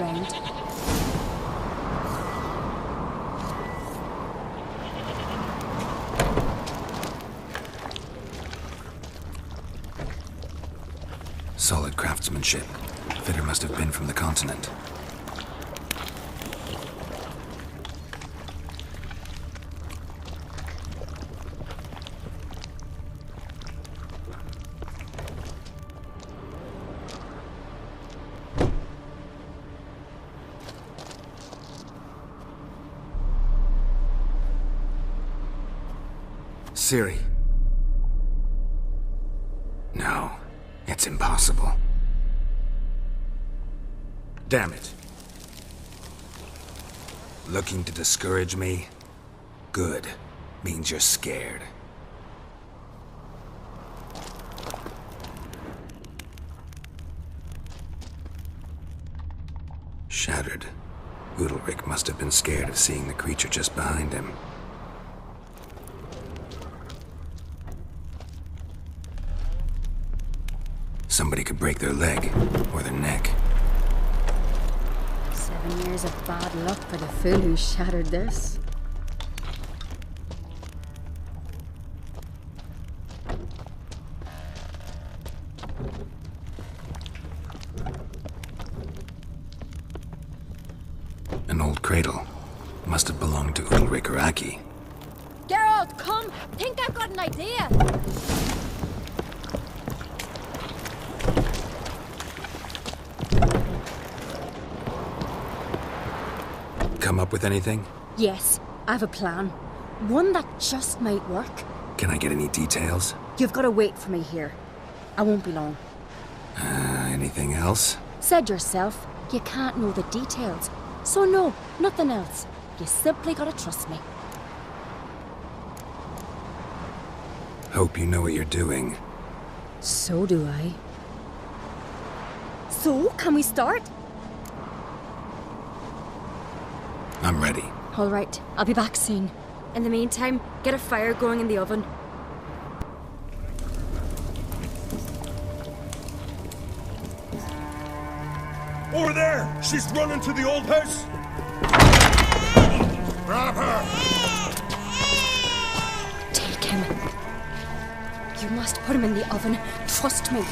around. Solid craftsmanship. Fitter must have been from the continent. Ciri. No, it's impossible. Damn it. Looking to discourage me? Good. Means you're scared. Shattered. Undvik must have been scared of seeing the creature just behind him. Somebody could break their leg, or their neck. 7 years of bad luck for the fool who shattered this. An old cradle. Must have belonged to Undvik or Aki. Geralt, come! Think I've got an idea! Come up with anything? Yes, I have a plan. One that just might work. Can I get any details? You've got to wait for me here. I won't be long. Anything else? Said yourself, you can't know the details. So no, nothing else. You simply gotta trust me. Hope you know what you're doing. So do I. So, can we start? I'm ready. All right, I'll be back soon. In the meantime, get a fire going in the oven. Over there! She's running to the old house! Grab her! Take him. You must put him in the oven. Trust me.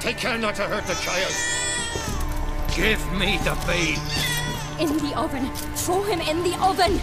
Take care not to hurt the child! Give me the babe! In the oven. Throw him in the oven.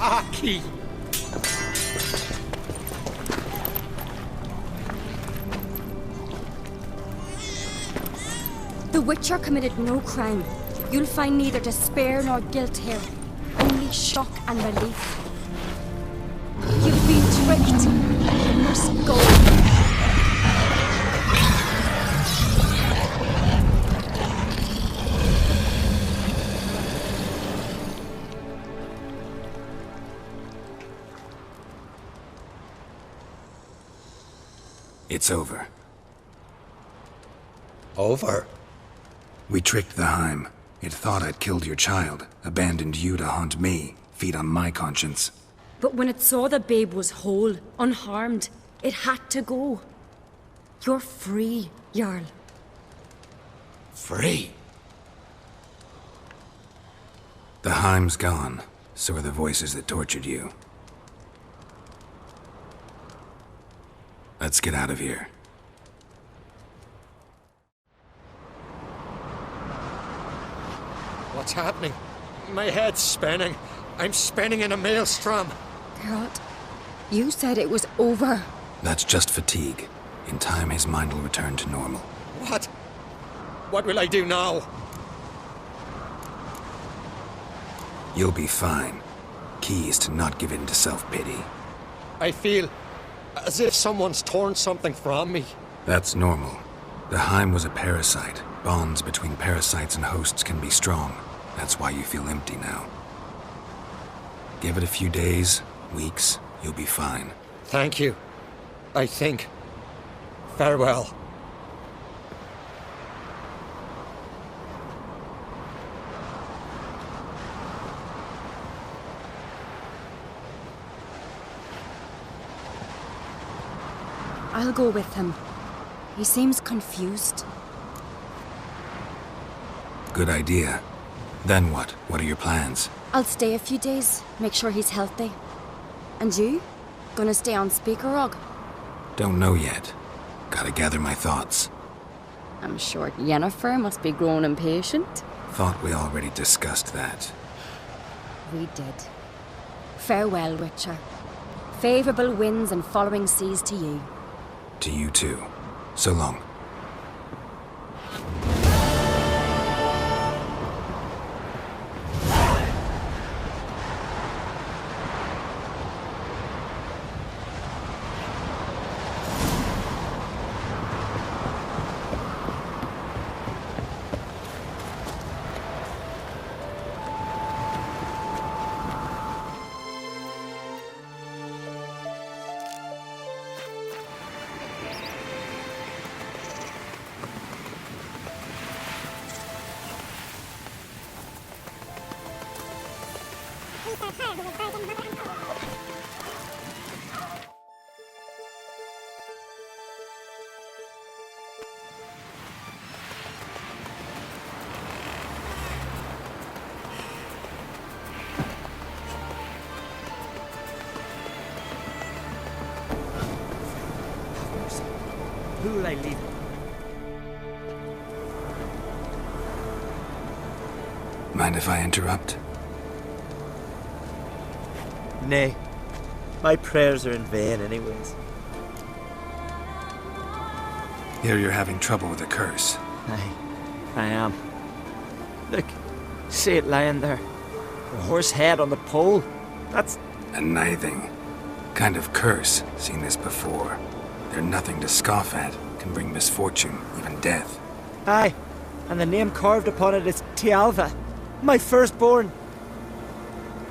Aki! The Witcher committed no crime. You'll find neither despair nor guilt here. Only shock and relief. You've been tricked. You must go. It's over. Over? We tricked the Heim. It thought I'd killed your child, abandoned you to haunt me, feed on my conscience. But when it saw the babe was whole, unharmed, it had to go. You're free, Jarl. Free? The Heim's gone. So are the voices that tortured you. Let's get out of here. What's happening? My head's spinning. I'm spinning in a maelstrom. Geralt, you said it was over. That's just fatigue. In time, his mind will return to normal. What? What will I do now? You'll be fine. Key is to not give in to self-pity. I feel as if someone's torn something from me. That's normal. The Heim was a parasite. Bonds between parasites and hosts can be strong. That's why you feel empty now. Give it a few days, weeks, you'll be fine. Thank you. I think. Farewell. I'll go with him. He seems confused. Good idea. Then what? What are your plans? I'll stay a few days, make sure he's healthy. And you? Gonna stay on Speaker Rog? Don't know yet. Gotta gather my thoughts. I'm sure Yennefer must be grown impatient. Thought we already discussed that. We did. Farewell, Witcher. Favorable winds and following seas to you. To you too. So long. Who will I leave? Mind if I interrupt? Nay. My prayers are in vain anyways. Hear you're having trouble with a curse. I am. Look, see it lying there. A horse head on the pole. That's... A Nithing. Kind of curse. Seen this before. They're nothing to scoff at. Can bring misfortune, even death. Aye, and the name carved upon it is Tialva, my firstborn.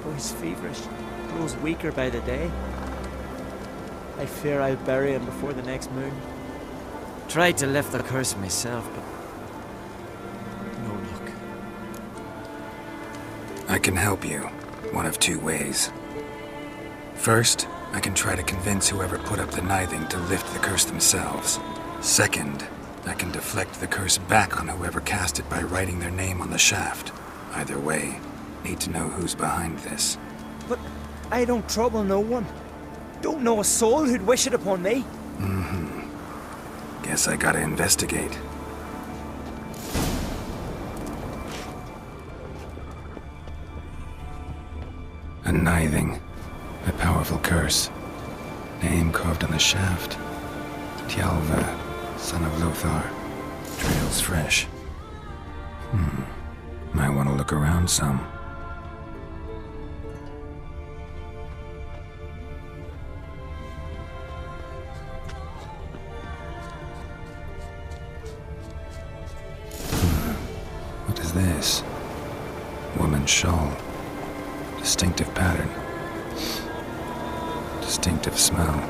Oh, he's feverish. Grows weaker by the day. I fear I'll bury him before the next moon. Tried to lift the curse myself, but no luck. I can help you. One of two ways. First, I can try to convince whoever put up the Nithing to lift the curse themselves. Second, I can deflect the curse back on whoever cast it by writing their name on the shaft. Either way, need to know who's behind this. But I don't trouble no one. Don't know a soul who'd wish it upon me. Guess I gotta investigate. A Nithing. A powerful curse. Name carved on the shaft. Tialva, son of Lothar. Trails fresh. Might want to look around some. What is this? Woman's shawl. Distinctive pattern. Distinctive smell.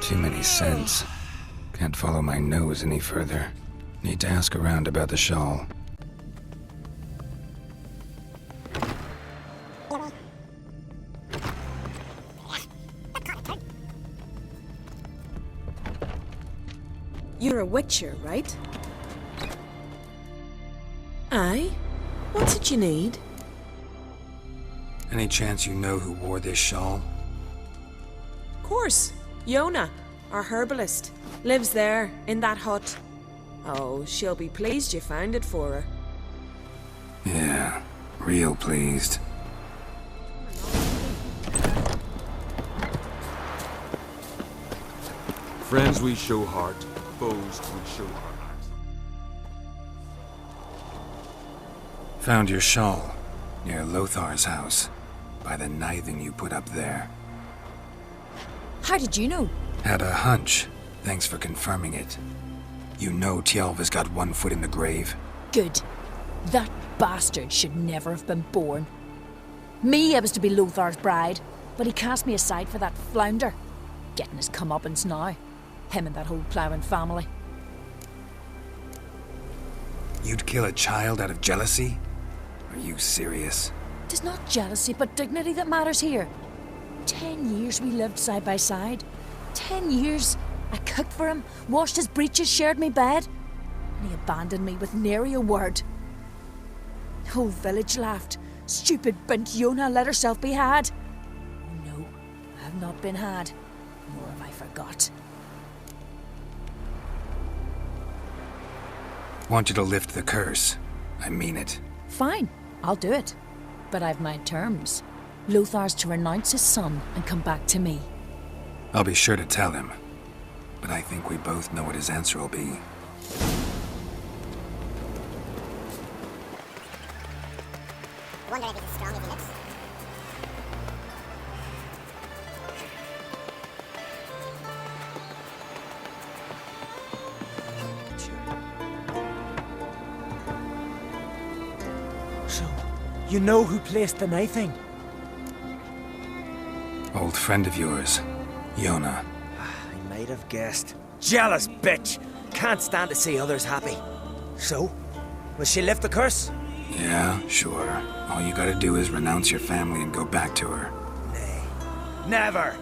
Too many scents. Can't follow my nose any further. Need to ask around about the shawl. You're a witcher, right? Aye? What's it you need? Any chance you know who wore this shawl? Course. Yona, our herbalist, lives there, in that hut. Oh, she'll be pleased you found it for her. Yeah, real pleased. Friends we show heart, foes we show heart. Found your shawl near Lothar's house, by the Nithing you put up there. How did you know? Had a hunch. Thanks for confirming it. You know Tjalva's got one foot in the grave. Good. That bastard should never have been born. Me, I was to be Lothar's bride, but he cast me aside for that flounder. Getting his comeuppance now. Him and that whole ploughing family. You'd kill a child out of jealousy? Are you serious? Tis not jealousy, but dignity that matters here. 10 years we lived side by side. 10 years. I cooked for him, washed his breeches, shared me bed. And he abandoned me with nary a word. The whole village laughed. Stupid bint Yona let herself be had. No, I have not been had, nor have I forgot. Want you to lift the curse. I mean it. Fine, I'll do it. But I've my terms. Lothar's to renounce his son and come back to me. I'll be sure to tell him. But I think we both know what his answer will be. Wonder if he's as strong as he looks. So, you know who placed the Nithing? Old friend of yours, Yona. I might have guessed. Jealous bitch! Can't stand to see others happy. So, will she lift the curse? Yeah, sure. All you gotta do is renounce your family and go back to her. Nay, never!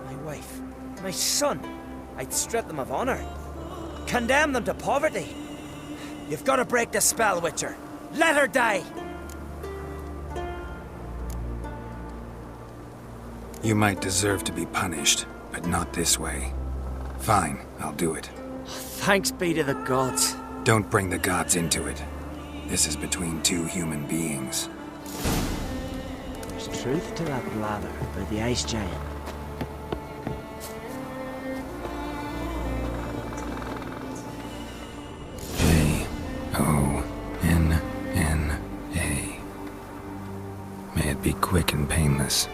My wife, my son, I'd strip them of honor. Condemn them to poverty. You've got to break the spell, Witcher. Let her die! You might deserve to be punished, but not this way. Fine, I'll do it. Thanks be to the gods. Don't bring the gods into it. This is between two human beings. There's truth to that blather about the ice giant. Jonna. May it be quick and painless.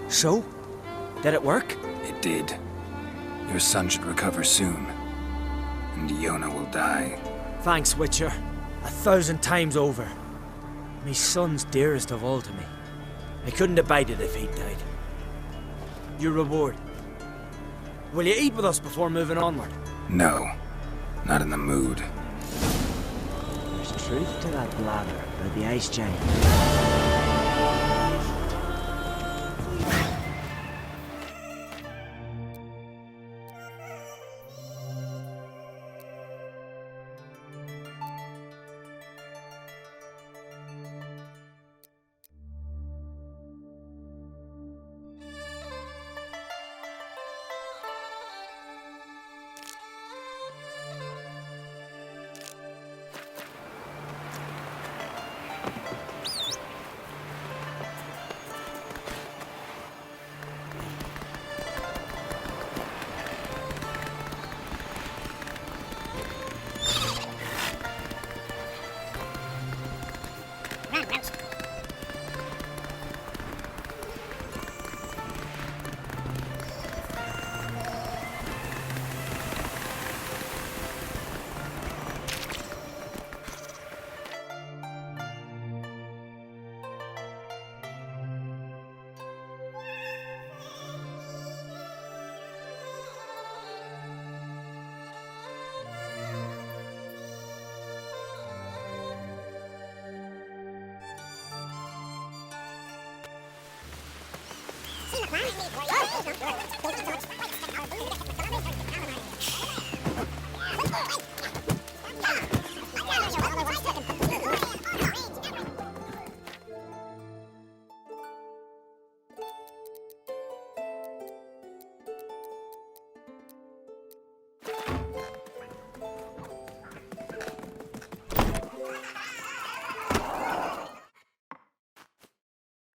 So? Did it work? It did. Your son should recover soon. And Yona will die. Thanks, Witcher. 1,000 times over. My son's dearest of all to me. I couldn't abide it if he'd died. Your reward. Will you eat with us before moving onward? No. Not in the mood. There's truth to that blather about the ice giant.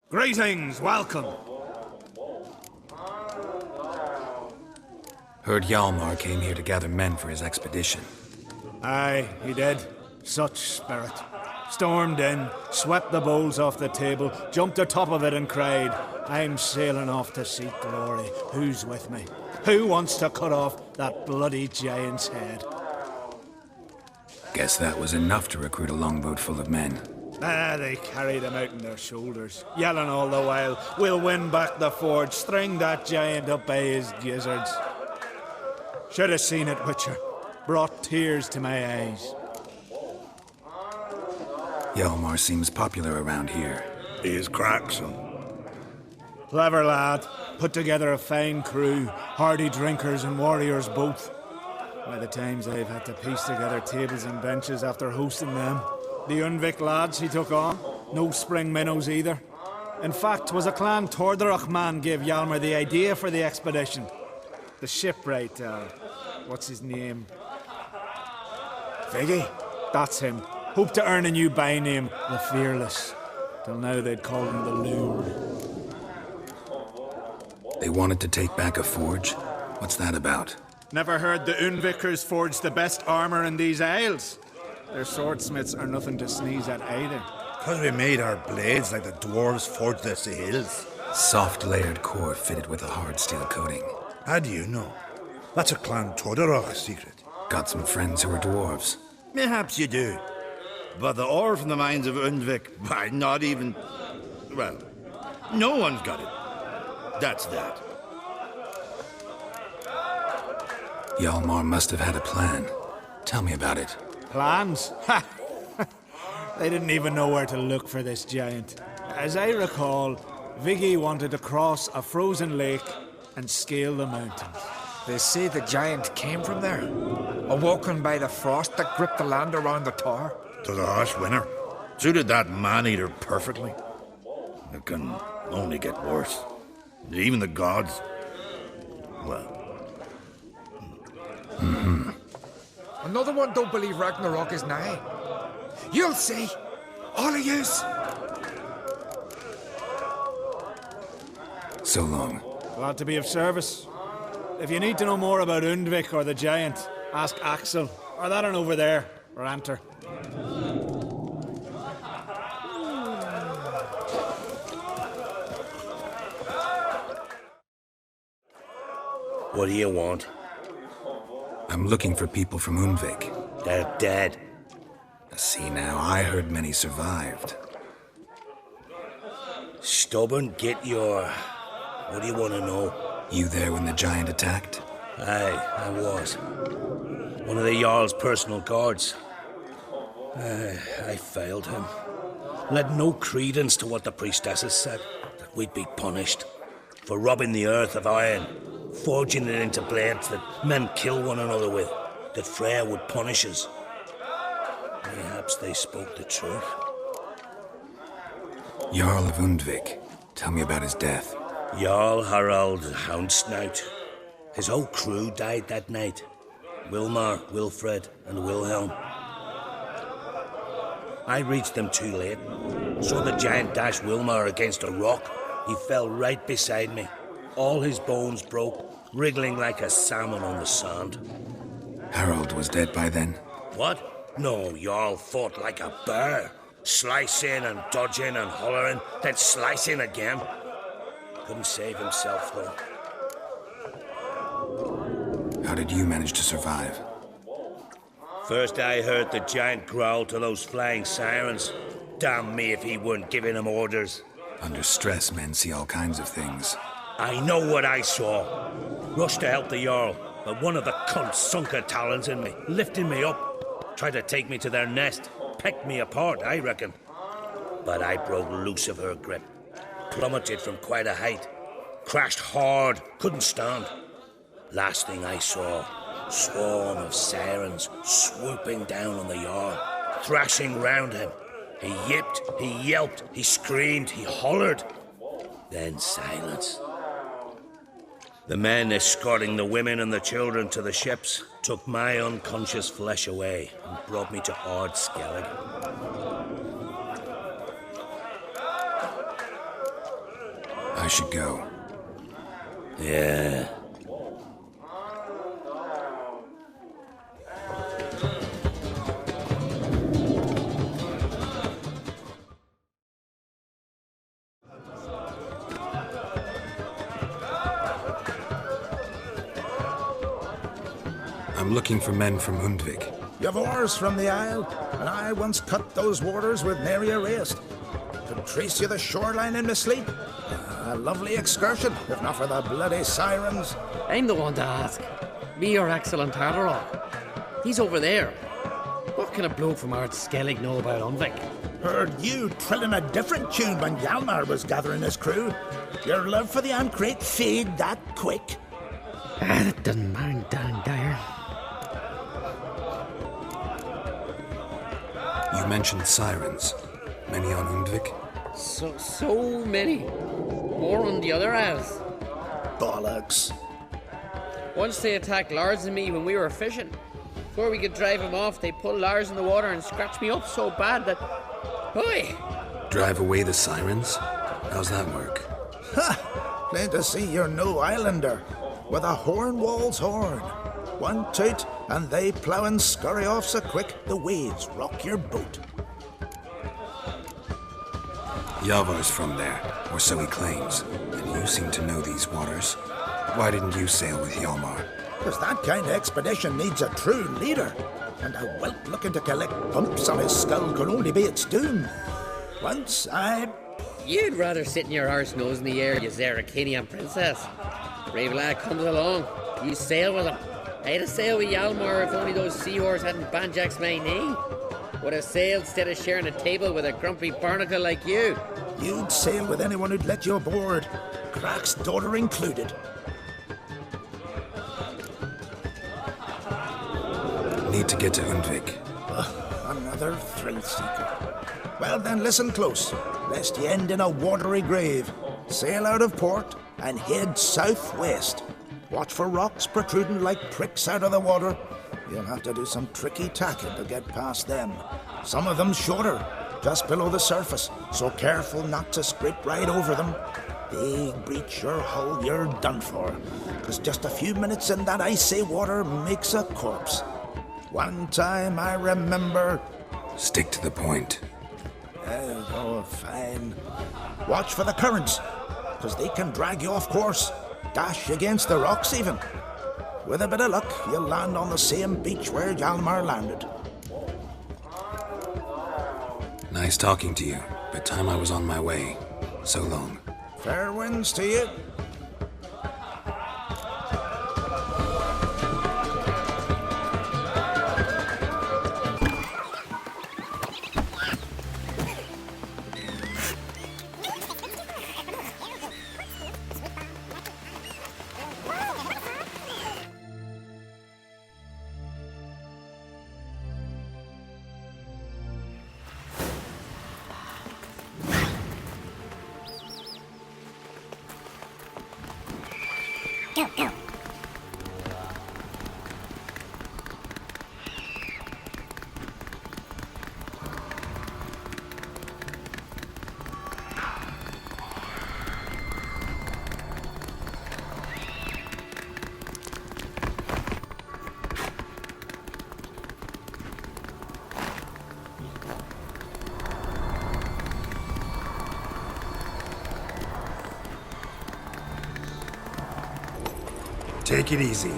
Greetings, welcome. Heard Hjalmar came here to gather men for his expedition. Aye, he did. Such spirit. Stormed in, swept the bowls off the table, jumped atop of it and cried, "I'm sailing off to seek glory. Who's with me? Who wants to cut off that bloody giant's head?" Guess that was enough to recruit a longboat full of men. They carried him out on their shoulders, yelling all the while, "We'll win back the forge, string that giant up by his gizzards." Should have seen it, Witcher. Brought tears to my eyes. Hjalmar seems popular around here. He is cracksome. Clever lad. Put together a fine crew, hardy drinkers and warriors both. By the times I've had to piece together tables and benches after hosting them. The Undvik lads he took on, no spring minnows either. In fact, 'twas a clan Tordarach man gave Hjalmar the idea for the expedition. The shipwright, what's his name? Viggy? That's him. Hoped to earn a new byname, the Fearless. Till now they'd called him the Loon. They wanted to take back a forge? What's that about? Never heard the Undvikers forge the best armor in these isles? Their swordsmiths are nothing to sneeze at either. 'Cause we made our blades like the dwarves forged their seals. Soft layered core fitted with a hard steel coating. How do you know? That's a Clan Tordarach secret. Got some friends who are dwarves. Mayhaps you do. But the ore from the mines of Undvik, why, not even... Well, no one's got it. That's that. Hjalmar must have had a plan. Tell me about it. Plans? Ha! They didn't even know where to look for this giant. As I recall, Viggy wanted to cross a frozen lake and scale the mountains. They say the giant came from there, awoken by the frost that gripped the land around the tower. 'Twas a harsh winter. Suited that man-eater perfectly. It can only get worse. Even the gods... well... Another one don't believe Ragnarok is nigh. You'll see. All of yous. So long. Glad to be of service. If you need to know more about Undvik or the giant, ask Axel, or that one over there, or Anter. What do you want? I'm looking for people from Undvik. They're dead. See now, I heard many survived. Stubborn, get your... What do you want to know? You there when the giant attacked? Aye, I was. One of the Jarl's personal guards. I failed him. Led no credence to what the priestesses said, that we'd be punished for robbing the earth of iron, forging it into blades that men kill one another with, that Freya would punish us. Perhaps they spoke the truth. Jarl of Undvik. Tell me about his death. Jarl Harald Houndsnout. His whole crew died that night. Wilmar, Wilfred, and Wilhelm. I reached them too late. Saw the giant dash Wilmar against a rock. He fell right beside me. All his bones broke, wriggling like a salmon on the sand. Harold was dead by then? What? No, Jarl fought like a bear. Slicing and dodging and hollering, then slicing again. Couldn't save himself, though. How did you manage to survive? First I heard the giant growl to those flying sirens. Damn me if he weren't giving them orders. Under stress, men see all kinds of things. I know what I saw. Rushed to help the Jarl, but one of the cunts sunk her talons in me, lifting me up. Tried to take me to their nest. Pecked me apart, I reckon. But I broke loose of her grip. Plummeted from quite a height. Crashed hard, couldn't stand. Last thing I saw, swarm of sirens swooping down on the Jarl, thrashing round him. He yipped, he yelped, he screamed, he hollered. Then silence. The men escorting the women and the children to the ships took my unconscious flesh away and brought me to Ard Skellig. I should go. Yeah. I'm looking for men from Undvik. You've oars from the Isle, and I once cut those waters with nary a rest. Could trace you the shoreline in my sleep. A lovely excursion, if not for the bloody sirens. I'm the one to ask. Me or Axel and Tartarok. He's over there. What can a bloke from Ard Skellig know about Undvik? Heard you trilling a different tune when Hjalmar was gathering his crew. Your love for the Ancrate fade that quick. That doesn't mind down there. You mentioned sirens. Many on Undvik? So many. More on the other halves. Bollocks. Once they attacked Lars and me when we were fishing. Before we could drive them off, they pulled Lars in the water and scratched me up so bad that... Oi! Drive away the sirens? How's that work? Ha! Plain to see you're no islander. With a Hornwall's horn. One toot, and they plough and scurry off so quick the waves rock your boat. Yavar's from there, or so he claims, and you seem to know these waters. Why didn't you sail with Hjalmar? Because that kind of expedition needs a true leader, and a whelp looking to collect bumps on his skull could only be its doom. Once You'd rather sit in your arse nose in the air, you Zaracanian princess. Brave lad comes along, you sail with him. I'd have sailed with Hjalmar if only those seahorses hadn't banjaxed my knee. Would have sailed instead of sharing a table with a grumpy barnacle like you. You'd sail with anyone who'd let you aboard, Crack's daughter included. Need to get to Undvik. Another thrill seeker. Well then, listen close, lest you end in a watery grave. Sail out of port and head southwest. Watch for rocks protruding like pricks out of the water. You'll have to do some tricky tacking to get past them. Some of them shorter, just below the surface, so careful not to scrape right over them. They breach your hull, you're done for. 'Cause just a few minutes in that icy water makes a corpse. One time I remember... Stick to the point. Oh, fine. Watch for the currents, 'cause they can drag you off course. Dash against the rocks even. With a bit of luck, you'll land on the same beach where Hjalmar landed. Nice talking to you, but time I was on my way. So long. Fair winds to you. Go. Take it easy.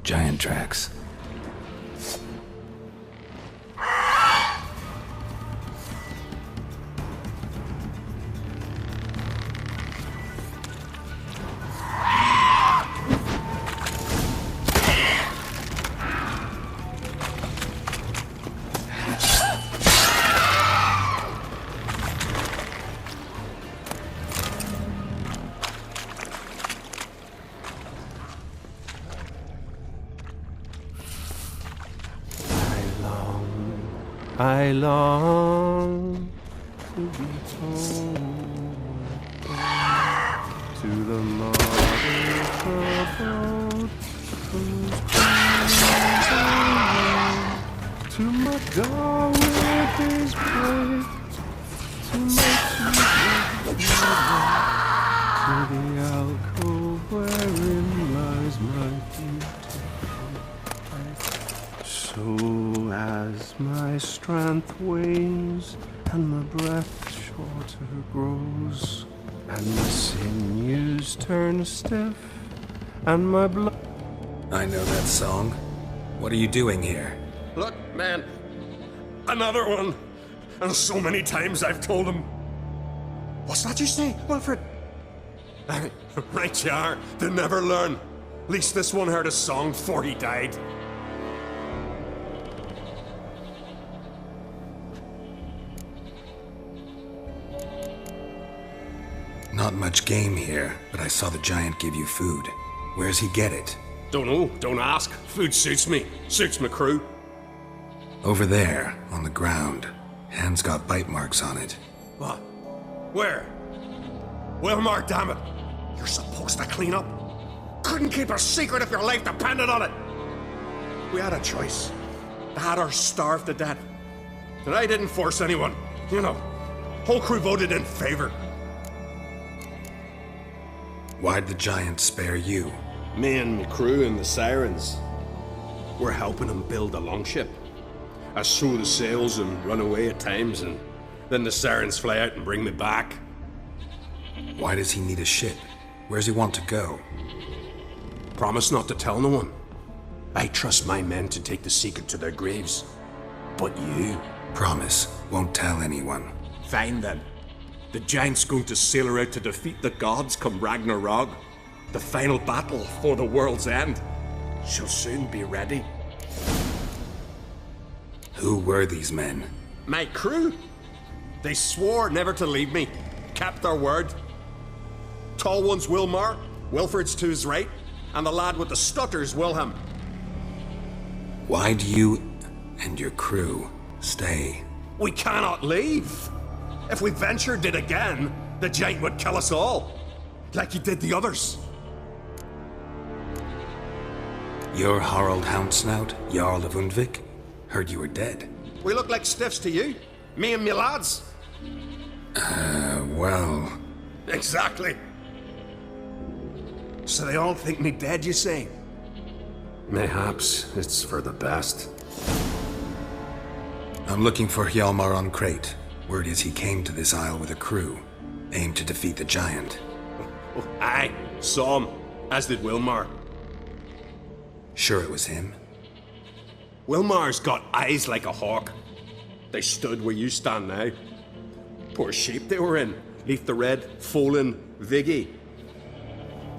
Giant tracks. I long to be home to the mother's abode, to my God with his praise, to my to the alcove wherein lies my beautiful life. So as my strength wanes and my breath shorter grows, and my sinews turn stiff, and my blood... I know that song. What are you doing here? Look, man. Another one. And so many times I've told him. What's that you say, Wilfred? Right you are. They never learn. At least this one heard a song before he died. Not much game here, but I saw the giant give you food. Where's he get it? Don't know, don't ask. Food suits me. Suits my crew. Over there, on the ground. Hand's got bite marks on it. What? Where? Wilmar, damn it. You're supposed to clean up. Couldn't keep a secret if your life depended on it. We had a choice. Dad or starve to death. And I didn't force anyone. You know, whole crew voted in favor. Why'd the giant spare you? Me and my crew and the Sirens. We're helping him build a longship. I sew the sails and run away at times, and then the Sirens fly out and bring me back. Why does he need a ship? Where's he want to go? Promise not to tell no one. I trust my men to take the secret to their graves. But you... Promise, won't tell anyone. Fine then. The giant's going to sail her out to defeat the gods come Ragnarok. The final battle for the world's end. She'll soon be ready. Who were these men? My crew. They swore never to leave me. Kept their word. Tall one's Wilmar, Wilfred's to his right, and the lad with the stutter's Wilhelm. Why do you and your crew stay? We cannot leave. If we ventured it again, the giant would kill us all. Like he did the others. You're Harald Houndsnout, Jarl of Undvik? Heard you were dead. We look like stiffs to you. Me and me lads. Well... Exactly. So they all think me dead, you say? Mayhaps it's for the best. I'm looking for Hjalmar on Crate. Word is he came to this isle with a crew, aimed to defeat the giant. Oh, aye, saw him, as did Wilmar. Sure it was him? Wilmar's got eyes like a hawk. They stood where you stand now. Poor shape they were in. Leaf the Red, Folin, Viggy.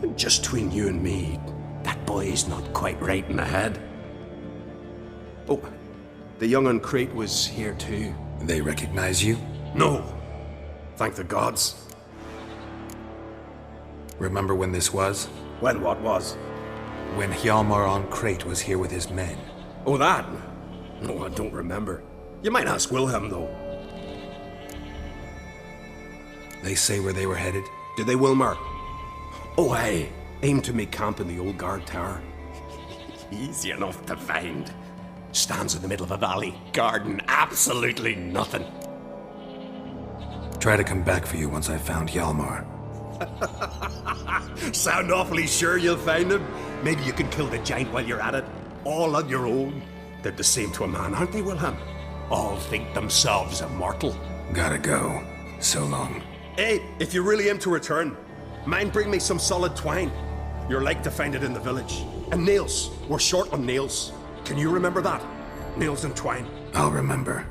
And just between you and me, that boy's not quite right in the head. Oh, the young on Crate was here too. They recognize you? No. Thank the gods. Remember when this was? When what was? When Hjalmar on Crate was here with his men. Oh, that? No, I don't remember. You might ask Wilhelm, though. They say where they were headed? Did they, Wilmar? Oh, aye. Aim to make camp in the old guard tower. Easy enough to find. Stands in the middle of a valley. Garden, absolutely nothing. Try to come back for you once I've found Hjalmar. Sound awfully sure you'll find him? Maybe you can kill the giant while you're at it. All on your own. They're the same to a man, aren't they, Wilhelm? All think themselves immortal. Gotta go. So long. Hey, if you really aim to return, mind bring me some solid twine. You're like to find it in the village. And nails. We're short on nails. Can you remember that? Nails and twine. I'll remember.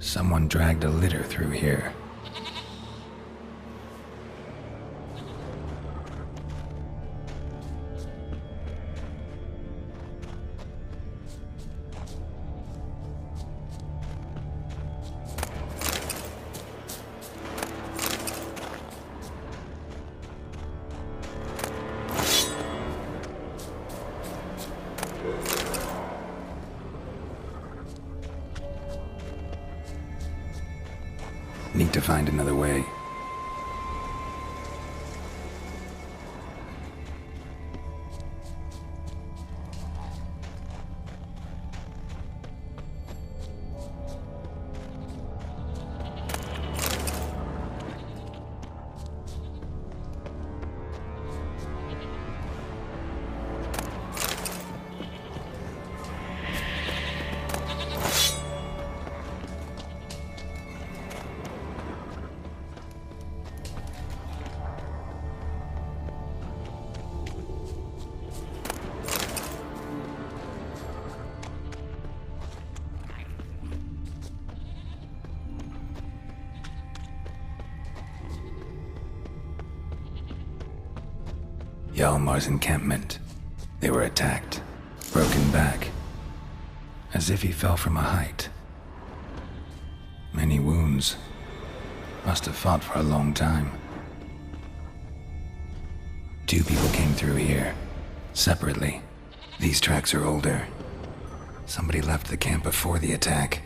Someone dragged a litter through here. Need to find another way. Hjalmar's encampment. They were attacked, broken back, as if he fell from a height. Many wounds. Must have fought for a long time. 2 people came through here, separately. These tracks are older. Somebody left the camp before the attack.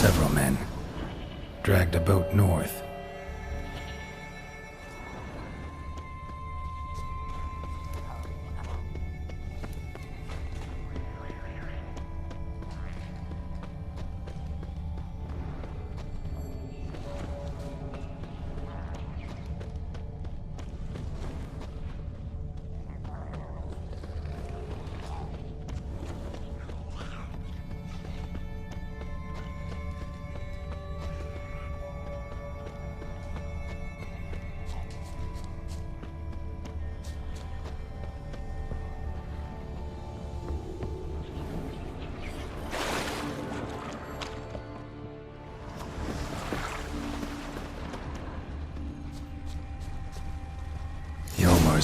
Several men dragged a boat north.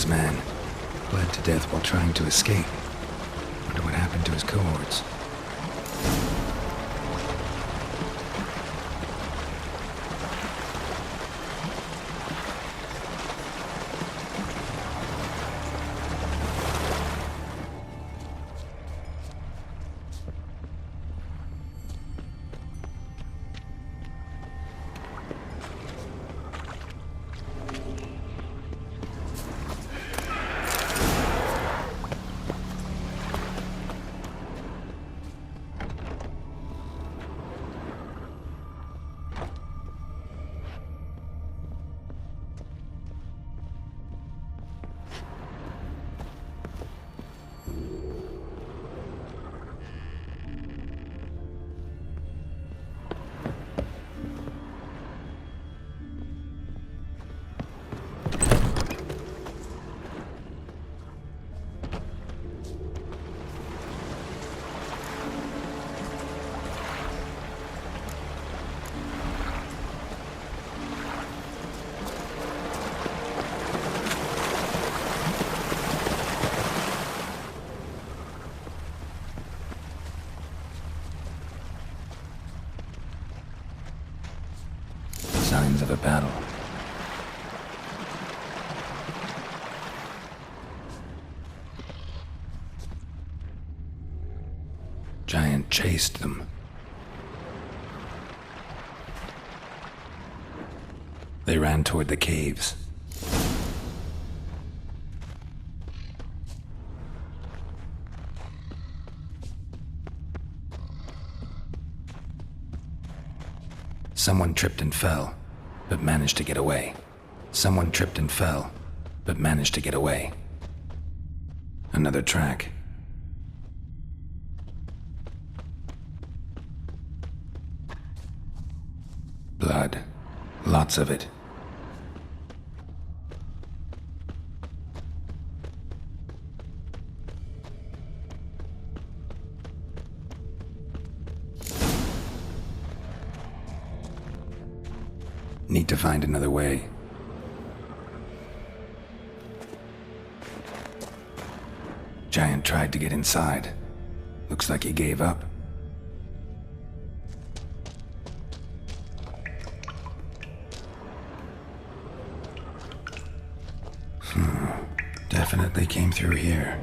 Lordu's man. Bled to death while trying to escape. Wonder what happened to his cohorts. Signs of a battle. Giant chased them. They ran toward the caves. Someone tripped and fell, but managed to get away. Someone tripped and fell, but managed to get away. Another track. Blood. Lots of it. Need to find another way. Giant tried to get inside. Looks like he gave up. Definitely came through here.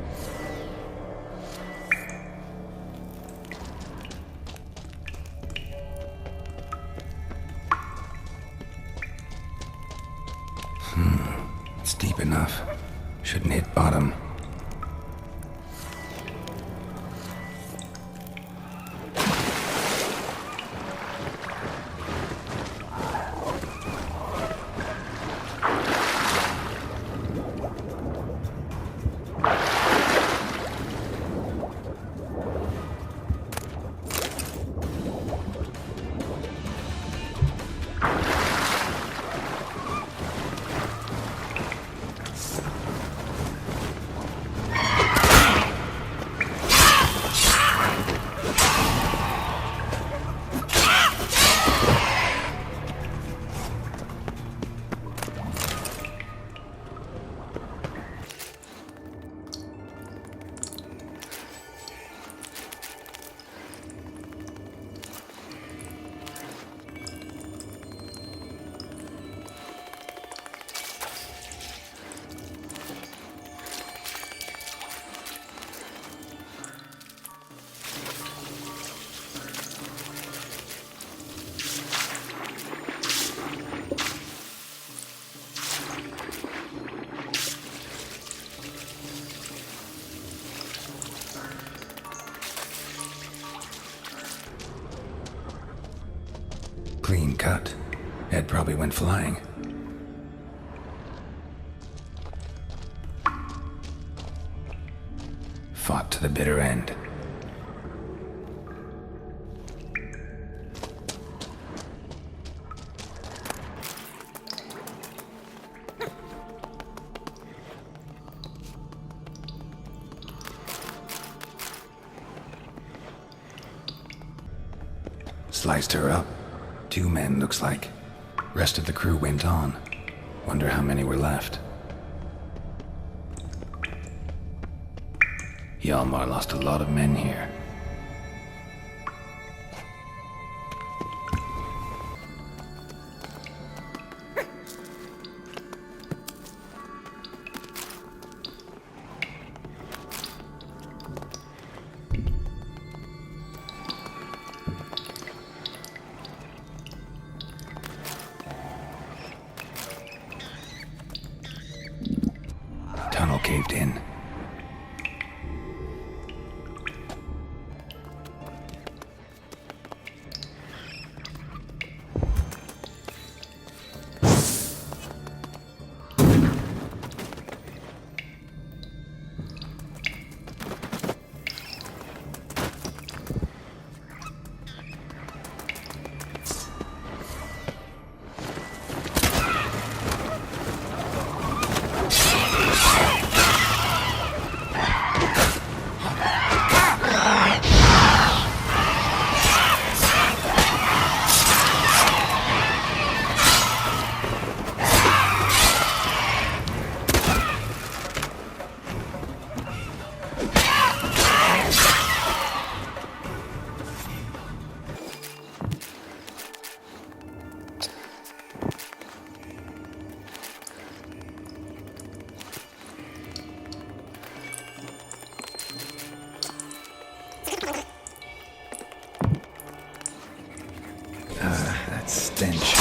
It's deep enough. Shouldn't hit bottom. Clean cut. Head probably went flying. Fought to the bitter end. Sliced her up. 2 men, looks like. Rest of the crew went on. Wonder how many were left. Hjalmar lost a lot of men here. Tunnel caved in. That stench.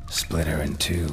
Split her in two.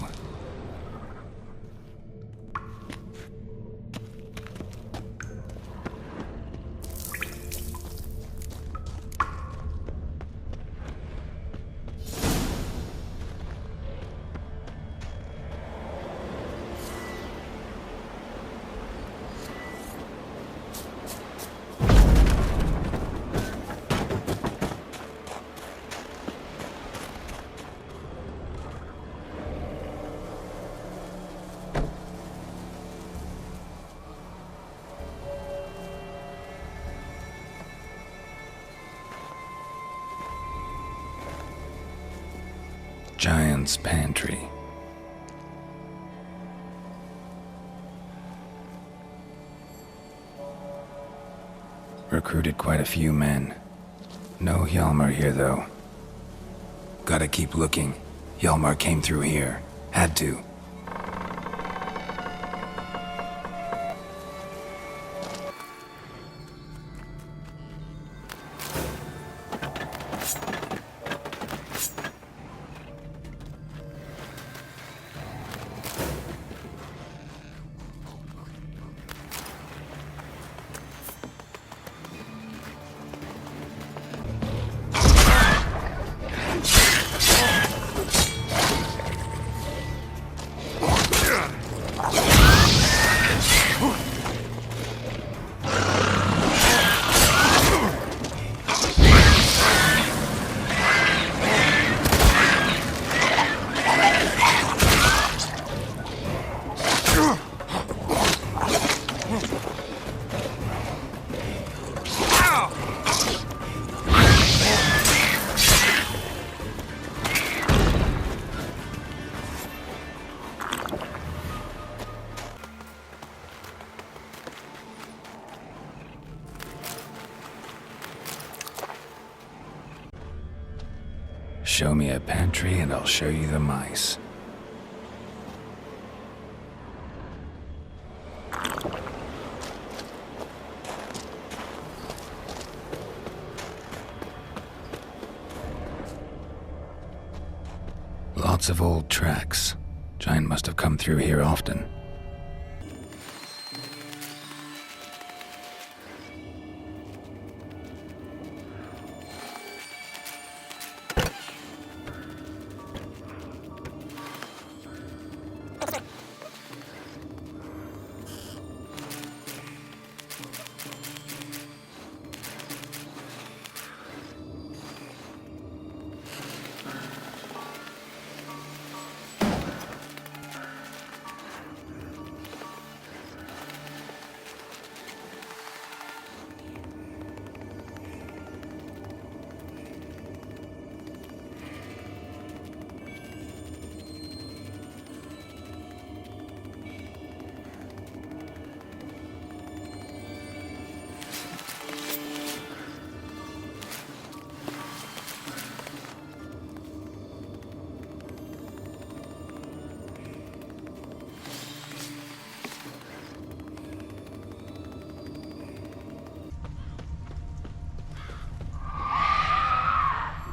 Giant's pantry. Recruited quite a few men. No Hjalmar here, though. Gotta keep looking. Hjalmar came through here. Had to. Show me a pantry and I'll show you the mice. Lots of old tracks. Giant must have come through here often.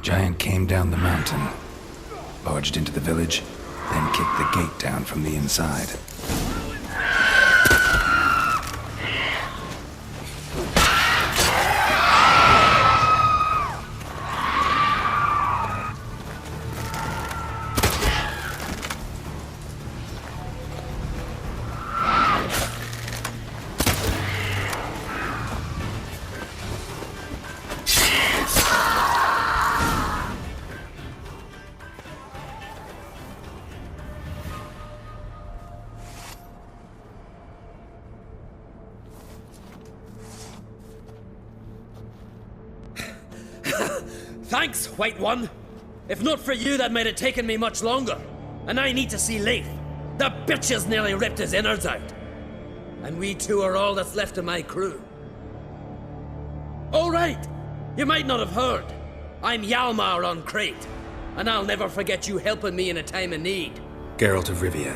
Giant came down the mountain, barged into the village, then kicked the gate down from the inside. Thanks, White One. If not for you, that might have taken me much longer. And I need to see Leif. The bitch has nearly ripped his innards out. And we two are all that's left of my crew. All right. You might not have heard. I'm Hjalmar on Crete. And I'll never forget you helping me in a time of need. Geralt of Rivia.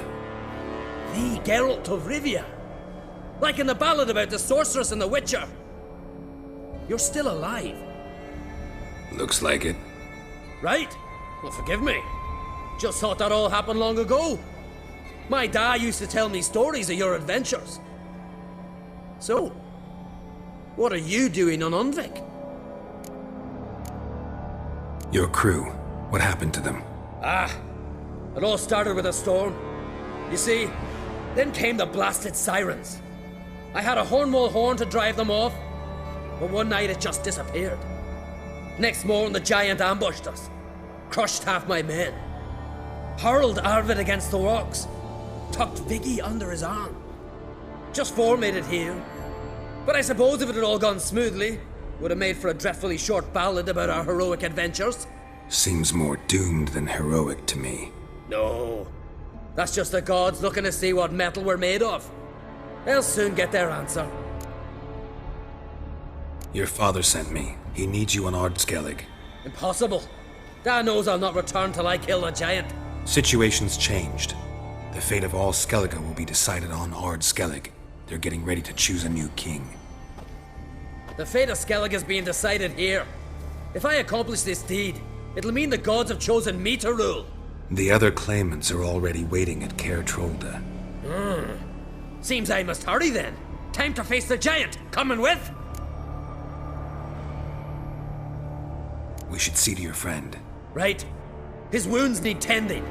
The Geralt of Rivia? Like in the ballad about the sorceress and the witcher. You're still alive. Looks like it. Right? Well, forgive me. Just thought that all happened long ago. My dad used to tell me stories of your adventures. So, what are you doing on Undvik? Your crew. What happened to them? It all started with a storm. You see, then came the blasted sirens. I had a Hornwall horn to drive them off, but one night it just disappeared. Next morning, the giant ambushed us, crushed half my men, hurled Arvid against the rocks, tucked Viggy under his arm. Just four made it here. But I suppose if it had all gone smoothly, would have made for a dreadfully short ballad about our heroic adventures. Seems more doomed than heroic to me. No, that's just the gods looking to see what metal we're made of. They'll soon get their answer. Your father sent me. He needs you on Ardskellig. Impossible. Dad knows I'll not return till I kill the giant. Situation's changed. The fate of all Skellige will be decided on Ardskellig. They're getting ready to choose a new king. The fate of Skellige is being decided here. If I accomplish this deed, it'll mean the gods have chosen me to rule. The other claimants are already waiting at Caer Trolde. Seems I must hurry then. Time to face the giant. Coming with? We should see to your friend. Right. His wounds need tending.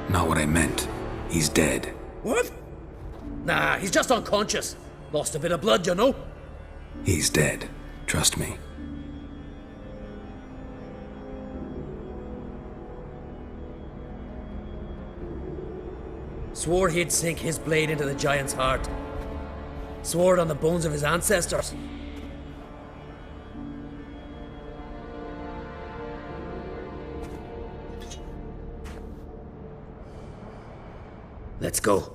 Not what I meant. He's dead. What? Nah, he's just unconscious. Lost a bit of blood, you know. He's dead. Trust me. Swore he'd sink his blade into the giant's heart. Swore it on the bones of his ancestors. Let's go.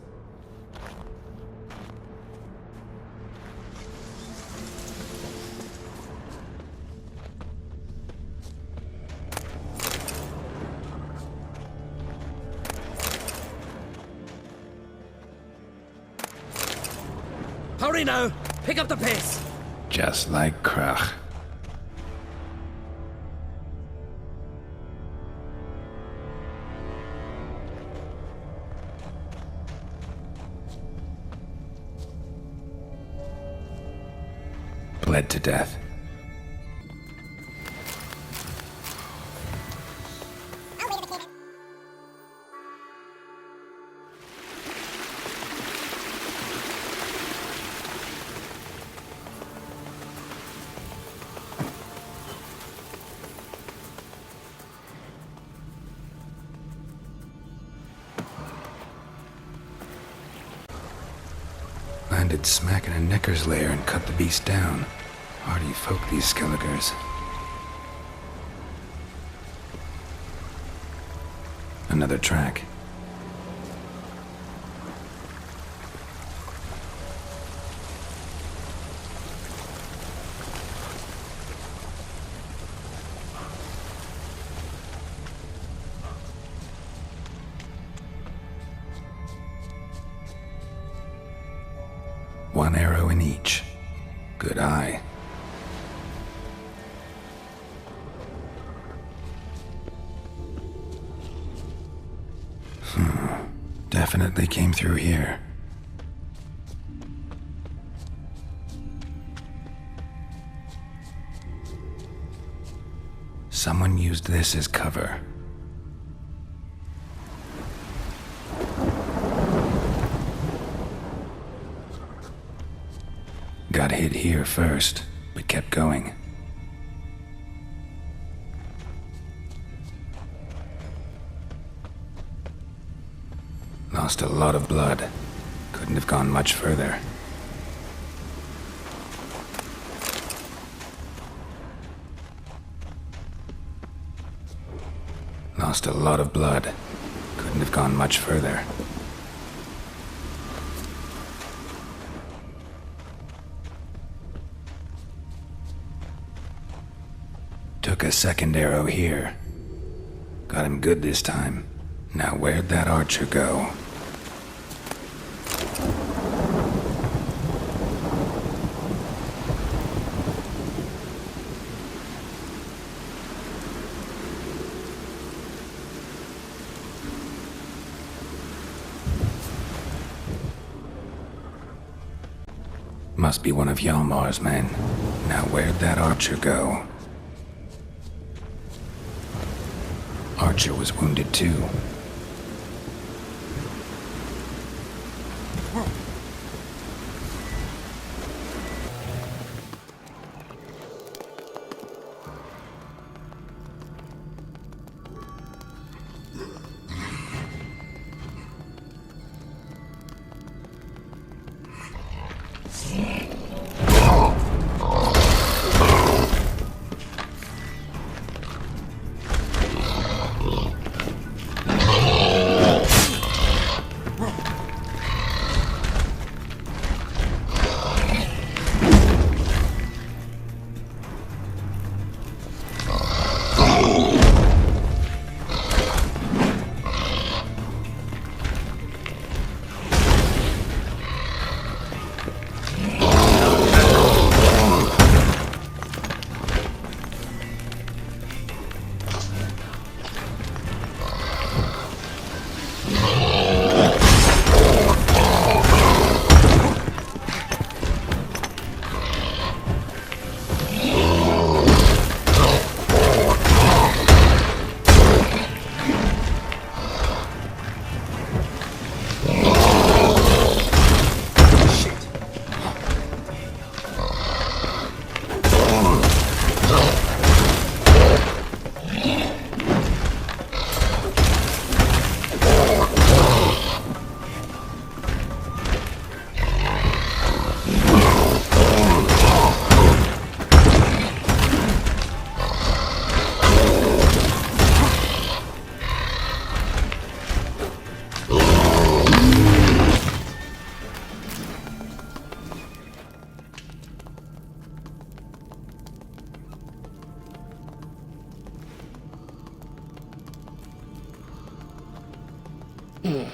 Hurry now! Pick up the pace! Just like Krach. Bled to death. Landed smack in a necker's lair and cut the beast down. Hardy folk, these Skelligers. Another track. One arrow in each. Good eye. definitely came through here. Someone used this as cover. Got hit here first, but kept going. Lost a lot of blood. Couldn't have gone much further. Lost a lot of blood. Couldn't have gone much further. Took a second arrow here. Got him good this time. Now where'd that archer go? Must be one of Hjalmar's men. Now where'd that archer go? Archer was wounded too.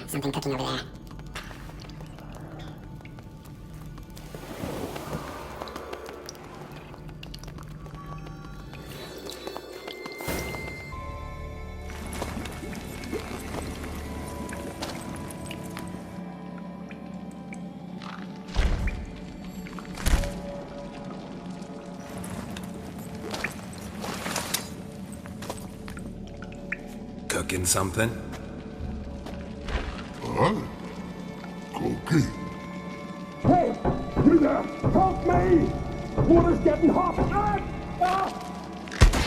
Something cooking over there. Cooking something? Cookie. Hey, you there! Help me! Water's getting hot!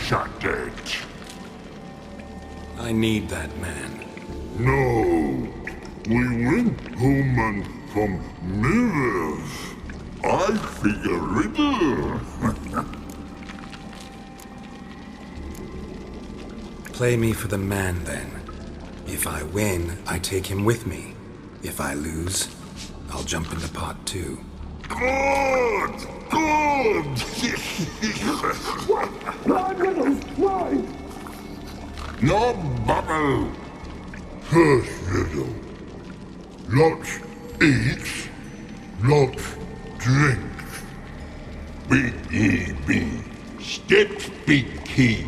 Shut it. I need that man. No. We went home and from mirrors. I figure riddle. Play me for the man, then. If I win, I take him with me. If I lose, I'll jump in the pot too. Good! Good! Why, Riddle? Why? No bubble. First riddle. Lots eats, lots drinks. Big E B. Steps big key.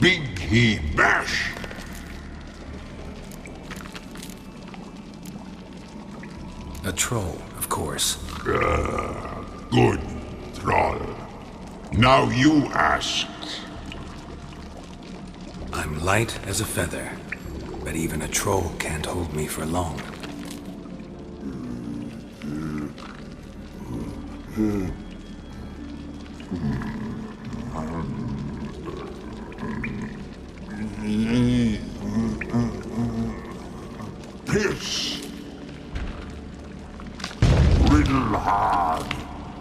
Big key bash. A troll, of course. Good, Thrall. Now you ask. I'm light as a feather, but even a troll can't hold me for long. Piss. Riddle hard,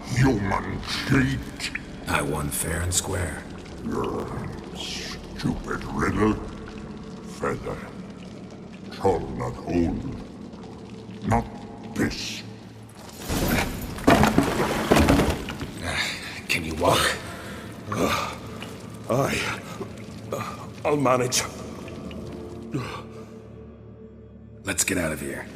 human cheat. I won fair and square. Stupid riddle. Feather. Troll not hold. Not piss. Can you walk? I'll manage. Let's get out of here.